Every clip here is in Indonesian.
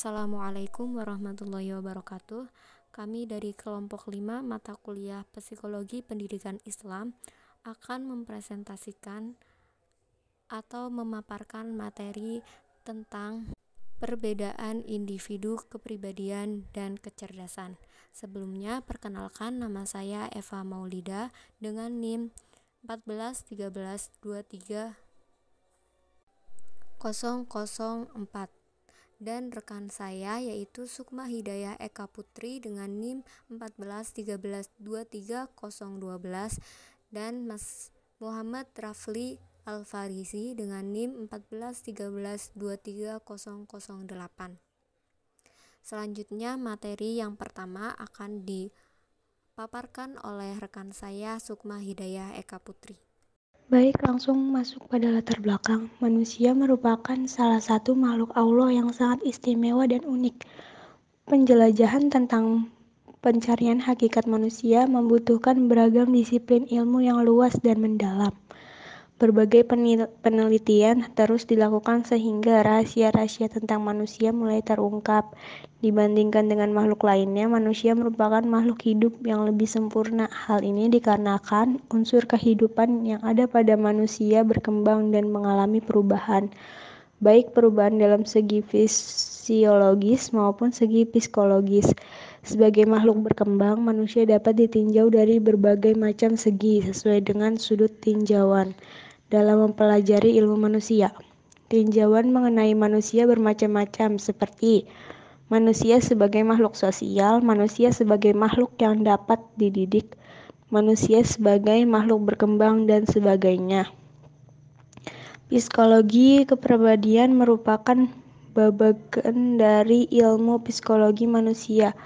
Assalamualaikum warahmatullahi wabarakatuh. Kami dari kelompok 5 mata kuliah Psikologi Pendidikan Islam akan mempresentasikan atau memaparkan materi tentang perbedaan individu, kepribadian, dan kecerdasan. Sebelumnya, perkenalkan, nama saya Eva Maulida dengan NIM 1413230004 dan rekan saya yaitu Sukma Hidayah Eka Putri dengan NIM 1413230012 dan Mas Muhammad Rafli Al-Farizi dengan NIM 1413230008. Selanjutnya, materi yang pertama akan dipaparkan oleh rekan saya Sukma Hidayah Eka Putri. Baik, langsung masuk pada latar belakang. Manusia merupakan salah satu makhluk Allah yang sangat istimewa dan unik. Penjelajahan tentang pencarian hakikat manusia membutuhkan beragam disiplin ilmu yang luas dan mendalam. Berbagai penelitian terus dilakukan sehingga rahasia-rahasia tentang manusia mulai terungkap. Dibandingkan dengan makhluk lainnya, manusia merupakan makhluk hidup yang lebih sempurna. Hal ini dikarenakan unsur kehidupan yang ada pada manusia berkembang dan mengalami perubahan, baik perubahan dalam segi fisiologis maupun segi psikologis. Sebagai makhluk berkembang, manusia dapat ditinjau dari berbagai macam segi sesuai dengan sudut tinjauan. Dalam mempelajari ilmu manusia, tinjauan mengenai manusia bermacam-macam seperti manusia sebagai makhluk sosial, manusia sebagai makhluk yang dapat dididik, manusia sebagai makhluk berkembang, dan sebagainya. Psikologi kepribadian merupakan bagian dari ilmu psikologi manusia,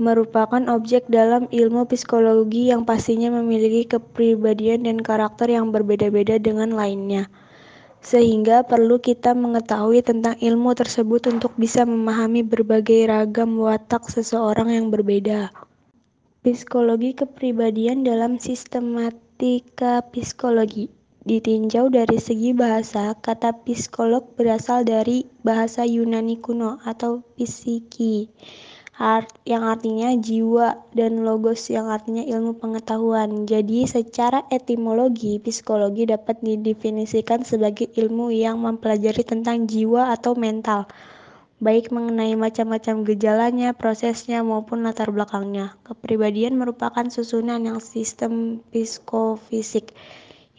merupakan objek dalam ilmu psikologi yang pastinya memiliki kepribadian dan karakter yang berbeda-beda dengan lainnya. Sehingga perlu kita mengetahui tentang ilmu tersebut untuk bisa memahami berbagai ragam watak seseorang yang berbeda. Psikologi kepribadian dalam sistematika psikologi ditinjau dari segi bahasa. Kata psikolog berasal dari bahasa Yunani kuno atau psiki, yang artinya jiwa, dan logos yang artinya ilmu pengetahuan. Jadi secara etimologi, psikologi dapat didefinisikan sebagai ilmu yang mempelajari tentang jiwa atau mental, baik mengenai macam-macam gejalanya, prosesnya, maupun latar belakangnya. Kepribadian merupakan susunan yang sistem psikofisik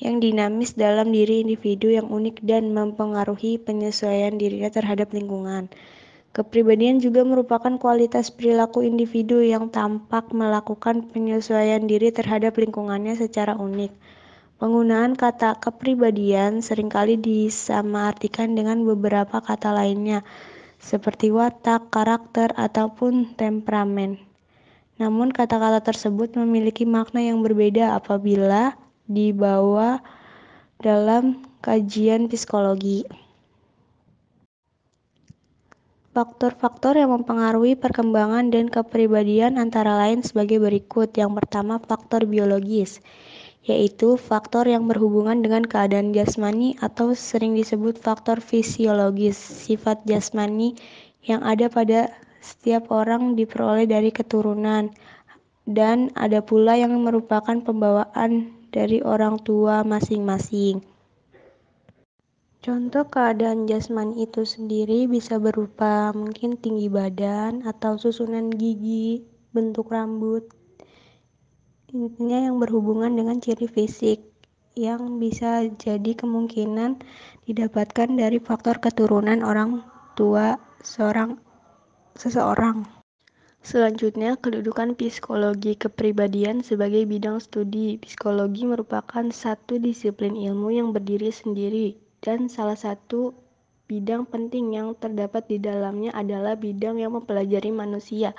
yang dinamis dalam diri individu yang unik dan mempengaruhi penyesuaian dirinya terhadap lingkungan. Kepribadian juga merupakan kualitas perilaku individu yang tampak melakukan penyesuaian diri terhadap lingkungannya secara unik. Penggunaan kata kepribadian seringkali disamaartikan dengan beberapa kata lainnya, seperti watak, karakter, ataupun temperamen. Namun kata-kata tersebut memiliki makna yang berbeda apabila dibawa dalam kajian psikologi. Faktor-faktor yang mempengaruhi perkembangan dan kepribadian antara lain sebagai berikut. Yang pertama, faktor biologis, yaitu faktor yang berhubungan dengan keadaan jasmani atau sering disebut faktor fisiologis. Sifat jasmani yang ada pada setiap orang diperoleh dari keturunan, dan ada pula yang merupakan pembawaan dari orang tua masing-masing. Contoh keadaan jasmani itu sendiri bisa berupa mungkin tinggi badan atau susunan gigi, bentuk rambut, intinya yang berhubungan dengan ciri fisik yang bisa jadi kemungkinan didapatkan dari faktor keturunan orang tua seseorang. Selanjutnya, kedudukan psikologi kepribadian sebagai bidang studi. Psikologi merupakan satu disiplin ilmu yang berdiri sendiri, dan salah satu bidang penting yang terdapat di dalamnya adalah bidang yang mempelajari manusia,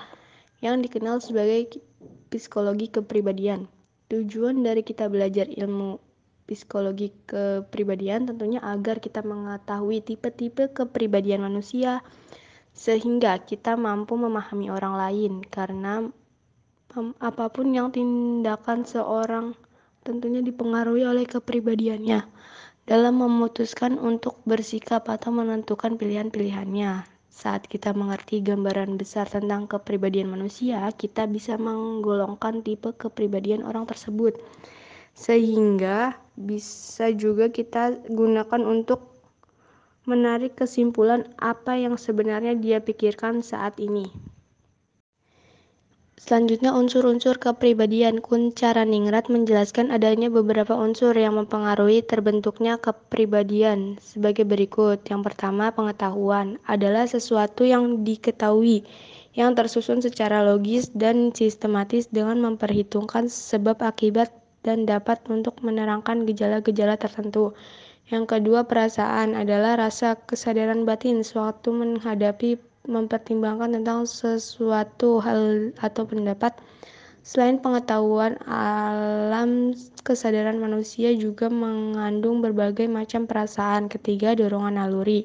yang dikenal sebagai psikologi kepribadian. Tujuan dari kita belajar ilmu psikologi kepribadian tentunya agar kita mengetahui tipe-tipe kepribadian manusia, sehingga kita mampu memahami orang lain, karena apapun yang tindakan seorang tentunya dipengaruhi oleh kepribadiannya dalam memutuskan untuk bersikap atau menentukan pilihan-pilihannya. Saat kita mengerti gambaran besar tentang kepribadian manusia, kita bisa menggolongkan tipe kepribadian orang tersebut. Sehingga bisa juga kita gunakan untuk menarik kesimpulan apa yang sebenarnya dia pikirkan saat ini. Selanjutnya, unsur-unsur kepribadian. Kuncaraningrat menjelaskan adanya beberapa unsur yang mempengaruhi terbentuknya kepribadian sebagai berikut. Yang pertama, pengetahuan adalah sesuatu yang diketahui, yang tersusun secara logis dan sistematis dengan memperhitungkan sebab akibat dan dapat untuk menerangkan gejala-gejala tertentu. Yang kedua, perasaan adalah rasa kesadaran batin sewaktu menghadapi mempertimbangkan tentang sesuatu hal atau pendapat. Selain pengetahuan, alam kesadaran manusia juga mengandung berbagai macam perasaan. Ketiga, dorongan naluri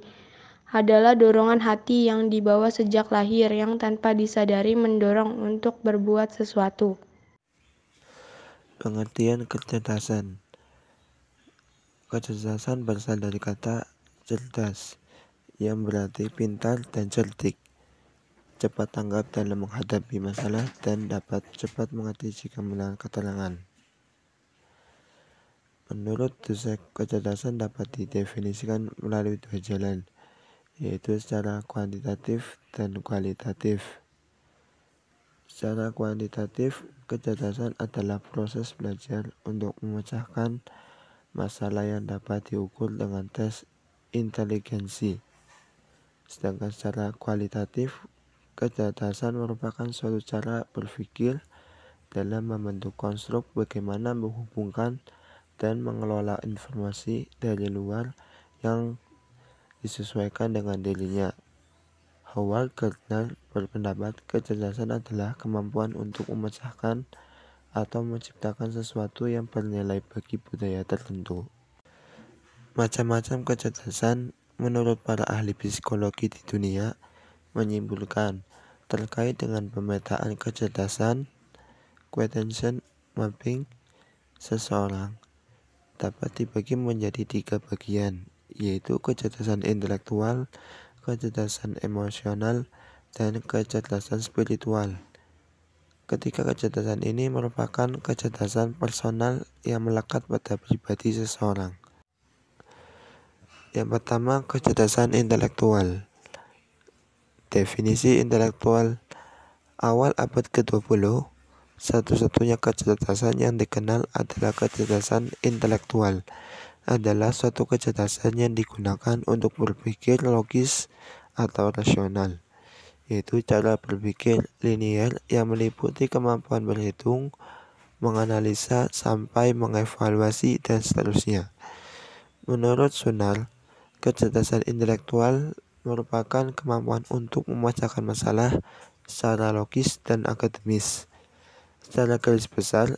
adalah dorongan hati yang dibawa sejak lahir yang tanpa disadari mendorong untuk berbuat sesuatu. Pengertian kecerdasan. Kecerdasan berasal dari kata cerdas, yang berarti pintar dan cerdik, cepat tanggap dalam menghadapi masalah, dan dapat cepat mengerti jika mendengar keterangan. Menurut Dusek, kecerdasan dapat didefinisikan melalui dua jalan, yaitu secara kuantitatif dan kualitatif. Secara kuantitatif, kecerdasan adalah proses belajar untuk memecahkan masalah yang dapat diukur dengan tes inteligensi. Sedangkan secara kualitatif, kecerdasan merupakan suatu cara berpikir dalam membentuk konstruk bagaimana menghubungkan dan mengelola informasi dari luar yang disesuaikan dengan dirinya. Howard Gardner berpendapat kecerdasan adalah kemampuan untuk memecahkan atau menciptakan sesuatu yang bernilai bagi budaya tertentu. Macam-macam kecerdasan menurut para ahli psikologi di dunia menyimpulkan terkait dengan pemetaan kecerdasan, quotient mapping seseorang dapat dibagi menjadi 3 bagian, yaitu kecerdasan intelektual, kecerdasan emosional, dan kecerdasan spiritual. Ketiga kecerdasan ini merupakan kecerdasan personal yang melekat pada pribadi seseorang. Yang pertama, kecerdasan intelektual. Definisi intelektual: awal abad ke-20, satu-satunya kecerdasan yang dikenal adalah kecerdasan intelektual. Adalah suatu kecerdasan yang digunakan untuk berpikir logis atau rasional, yaitu cara berpikir linier yang meliputi kemampuan berhitung, menganalisa, sampai mengevaluasi, dan seterusnya. Menurut Sunar, kecerdasan intelektual merupakan kemampuan untuk memecahkan masalah secara logis dan akademis. Secara garis besar,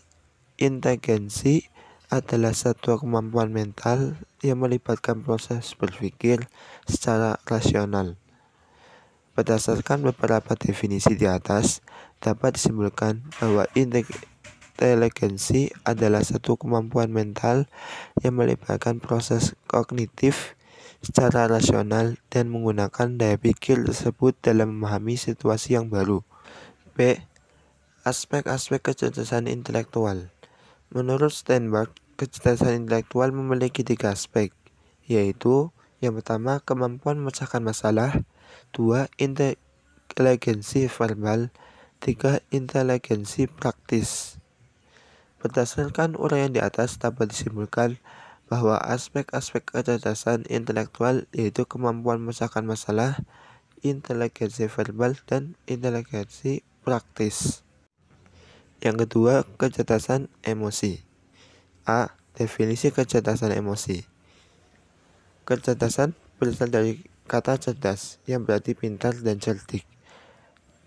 inteligensi adalah satu kemampuan mental yang melibatkan proses berpikir secara rasional. Berdasarkan beberapa definisi di atas, dapat disimpulkan bahwa inteligensi adalah satu kemampuan mental yang melibatkan proses kognitif secara rasional dan menggunakan daya pikir tersebut dalam memahami situasi yang baru. B. Aspek-aspek kecerdasan intelektual. Menurut Steinberg, kecerdasan intelektual memiliki 3 aspek, yaitu yang pertama, kemampuan memecahkan masalah, 2. Inteligensi verbal, 3. Inteligensi praktis. Berdasarkan uraian di atas, dapat disimpulkan bahwa aspek-aspek kecerdasan intelektual yaitu kemampuan memecahkan masalah, inteligensi verbal, dan inteligensi praktis. Yang kedua, kecerdasan emosi. A. Definisi kecerdasan emosi. Kecerdasan berasal dari kata cerdas yang berarti pintar dan cerdik,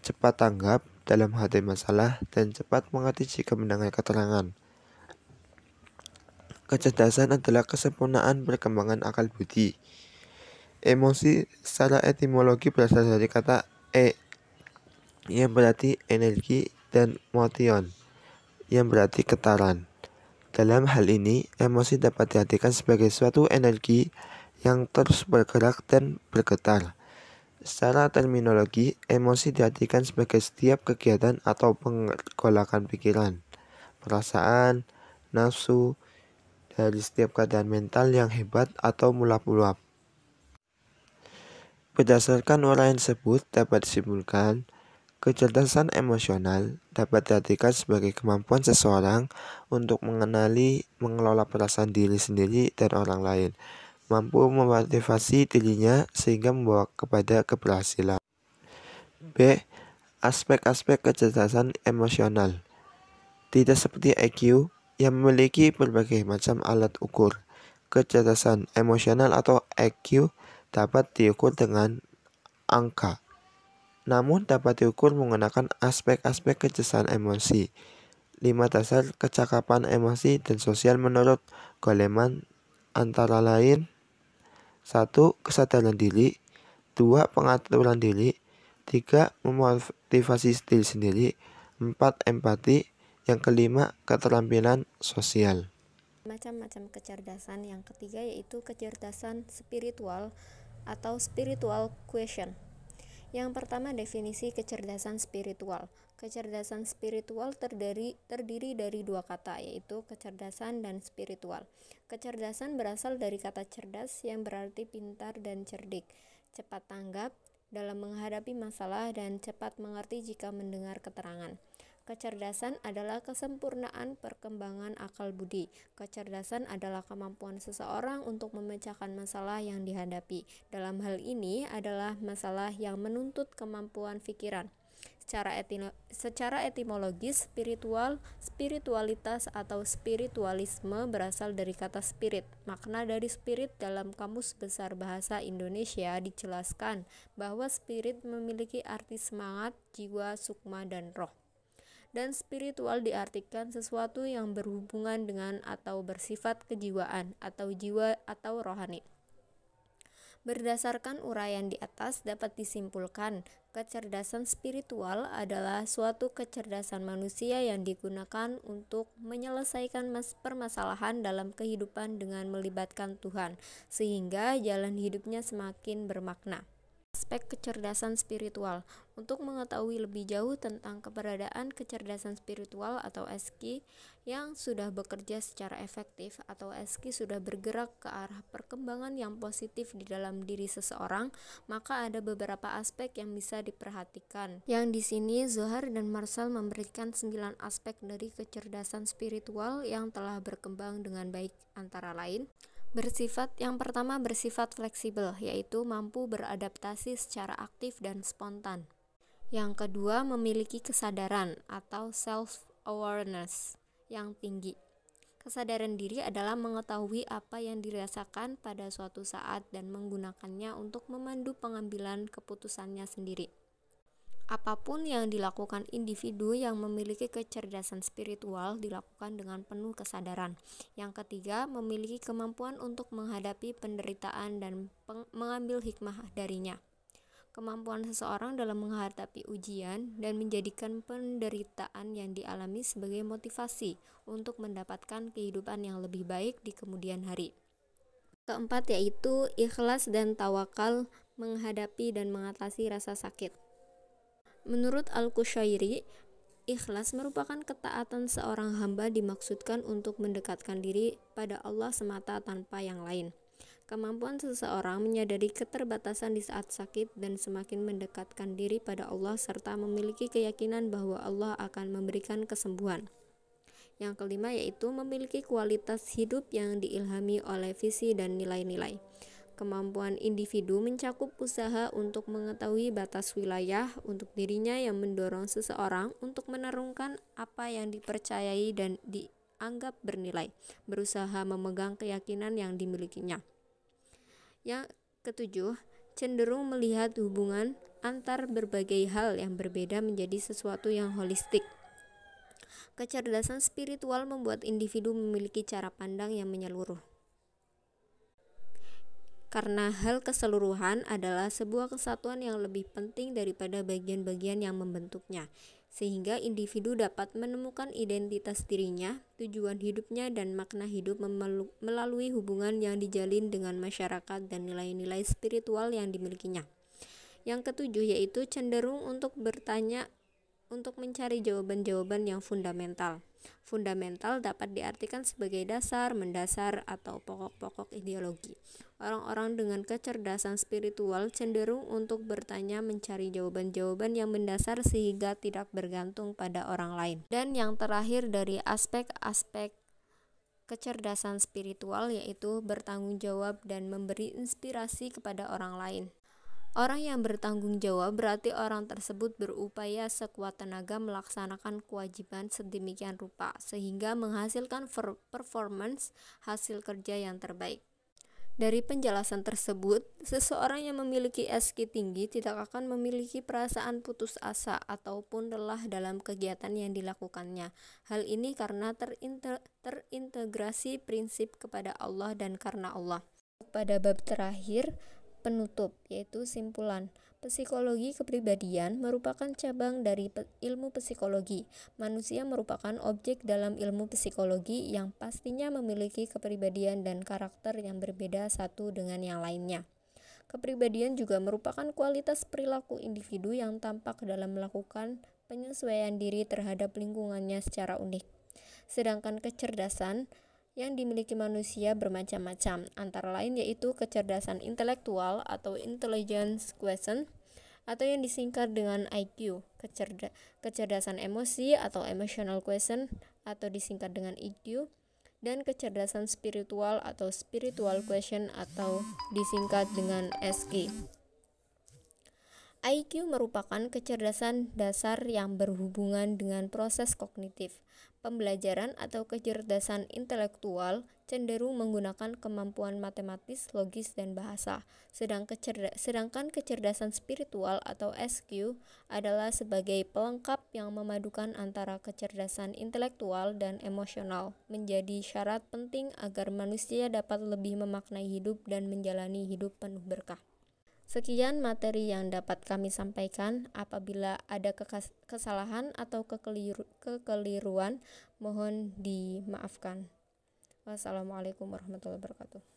cepat tanggap dalam menghadapi masalah, dan cepat mengerti jika mendengar keterangan. Kecerdasan adalah kesempurnaan perkembangan akal budi. Emosi secara etimologi berasal dari kata yang berarti energi, dan motion yang berarti getaran. Dalam hal ini, emosi dapat diartikan sebagai suatu energi yang terus bergerak dan bergetar, Secara terminologi, emosi diartikan sebagai setiap kegiatan atau pergolakan pikiran, perasaan, nafsu, dari setiap keadaan mental yang hebat atau meluap-luap. Berdasarkan uraian tersebut dapat disimpulkan, kecerdasan emosional dapat diartikan sebagai kemampuan seseorang untuk mengenali, mengelola perasaan diri sendiri dan orang lain, mampu memotivasi dirinya sehingga membawa kepada keberhasilan. B. Aspek-aspek kecerdasan emosional. Tidak seperti IQ yang memiliki berbagai macam alat ukur. Kecerdasan emosional atau IQ dapat diukur dengan angka, namun dapat diukur menggunakan aspek-aspek kecerdasan emosi. 5 dasar kecakapan emosi dan sosial menurut Goleman antara lain: 1. Kesadaran diri. 2. Pengaturan diri. 3. Memotivasi diri sendiri. 4. Empati. Yang kelima, keterampilan sosial. Macam-macam kecerdasan. Yang ketiga yaitu kecerdasan spiritual atau spiritual quotient. Yang pertama, definisi kecerdasan spiritual. Kecerdasan spiritual terdiri dari dua kata, yaitu kecerdasan dan spiritual. Kecerdasan berasal dari kata cerdas yang berarti pintar dan cerdik, cepat tanggap dalam menghadapi masalah dan cepat mengerti jika mendengar keterangan. Kecerdasan adalah kesempurnaan perkembangan akal budi. Kecerdasan adalah kemampuan seseorang untuk memecahkan masalah yang dihadapi. Dalam hal ini adalah masalah yang menuntut kemampuan pikiran. Secara etimologis, spiritualitas atau spiritualisme berasal dari kata spirit. Makna dari spirit dalam Kamus Besar Bahasa Indonesia dijelaskan bahwa spirit memiliki arti semangat, jiwa, sukma, dan roh. Dan spiritual diartikan sesuatu yang berhubungan dengan atau bersifat kejiwaan atau jiwa atau rohani. Berdasarkan uraian di atas dapat disimpulkan, kecerdasan spiritual adalah suatu kecerdasan manusia yang digunakan untuk menyelesaikan permasalahan dalam kehidupan dengan melibatkan Tuhan, sehingga jalan hidupnya semakin bermakna. Aspek kecerdasan spiritual. Untuk mengetahui lebih jauh tentang keberadaan kecerdasan spiritual atau ESKI yang sudah bekerja secara efektif atau ESKI sudah bergerak ke arah perkembangan yang positif di dalam diri seseorang, maka ada beberapa aspek yang bisa diperhatikan. Yang di sini Zohar dan Marshall memberikan 9 aspek dari kecerdasan spiritual yang telah berkembang dengan baik, antara lain: yang pertama bersifat fleksibel, yaitu mampu beradaptasi secara aktif dan spontan. Yang kedua, memiliki kesadaran atau self-awareness yang tinggi. Kesadaran diri adalah mengetahui apa yang dirasakan pada suatu saat dan menggunakannya untuk memandu pengambilan keputusannya sendiri. Apapun yang dilakukan individu yang memiliki kecerdasan spiritual dilakukan dengan penuh kesadaran. Yang ketiga, memiliki kemampuan untuk menghadapi penderitaan dan mengambil hikmah darinya. Kemampuan seseorang dalam menghadapi ujian dan menjadikan penderitaan yang dialami sebagai motivasi untuk mendapatkan kehidupan yang lebih baik di kemudian hari. Keempat yaitu ikhlas dan tawakal menghadapi dan mengatasi rasa sakit. Menurut Al-Qushairi, ikhlas merupakan ketaatan seorang hamba dimaksudkan untuk mendekatkan diri pada Allah semata tanpa yang lain. Kemampuan seseorang menyadari keterbatasan di saat sakit dan semakin mendekatkan diri pada Allah serta memiliki keyakinan bahwa Allah akan memberikan kesembuhan. Yang kelima yaitu memiliki kualitas hidup yang diilhami oleh visi dan nilai-nilai. Kemampuan individu mencakup usaha untuk mengetahui batas wilayah untuk dirinya yang mendorong seseorang untuk menarungkan apa yang dipercayai dan dianggap bernilai, berusaha memegang keyakinan yang dimilikinya. Yang ketujuh, cenderung melihat hubungan antar berbagai hal yang berbeda menjadi sesuatu yang holistik. Kecerdasan spiritual membuat individu memiliki cara pandang yang menyeluruh. Karena hal keseluruhan adalah sebuah kesatuan yang lebih penting daripada bagian-bagian yang membentuknya, sehingga individu dapat menemukan identitas dirinya, tujuan hidupnya, dan makna hidup melalui hubungan yang dijalin dengan masyarakat dan nilai-nilai spiritual yang dimilikinya. Yang ketujuh yaitu cenderung untuk mencari jawaban-jawaban yang fundamental. Fundamental dapat diartikan sebagai dasar, mendasar, atau pokok-pokok ideologi. Orang-orang dengan kecerdasan spiritual cenderung untuk bertanya, mencari jawaban-jawaban yang mendasar sehingga tidak bergantung pada orang lain. Dan yang terakhir dari aspek-aspek kecerdasan spiritual yaitu bertanggung jawab dan memberi inspirasi kepada orang lain. Orang yang bertanggung jawab berarti orang tersebut berupaya sekuat tenaga melaksanakan kewajiban sedemikian rupa sehingga menghasilkan performance hasil kerja yang terbaik. Dari penjelasan tersebut, seseorang yang memiliki SQ tinggi tidak akan memiliki perasaan putus asa ataupun lelah dalam kegiatan yang dilakukannya. Hal ini karena terintegrasi prinsip kepada Allah dan karena Allah. Pada bab terakhir, penutup, yaitu simpulan. Psikologi kepribadian merupakan cabang dari ilmu psikologi. Manusia merupakan objek dalam ilmu psikologi yang pastinya memiliki kepribadian dan karakter yang berbeda satu dengan yang lainnya. Kepribadian juga merupakan kualitas perilaku individu yang tampak dalam melakukan penyesuaian diri terhadap lingkungannya secara unik. Sedangkan kecerdasan yang dimiliki manusia bermacam-macam, antara lain yaitu kecerdasan intelektual atau intelligence quotient atau yang disingkat dengan IQ, kecerdasan emosi atau emotional quotient atau disingkat dengan EQ, dan kecerdasan spiritual atau spiritual quotient atau disingkat dengan SQ. IQ merupakan kecerdasan dasar yang berhubungan dengan proses kognitif. Pembelajaran atau kecerdasan intelektual cenderung menggunakan kemampuan matematis, logis, dan bahasa. Sedangkan kecerdasan spiritual atau SQ adalah sebagai pelengkap yang memadukan antara kecerdasan intelektual dan emosional, menjadi syarat penting agar manusia dapat lebih memaknai hidup dan menjalani hidup penuh berkah. Sekian materi yang dapat kami sampaikan. Apabila ada kesalahan atau kekeliruan, mohon dimaafkan. Wassalamualaikum warahmatullahi wabarakatuh.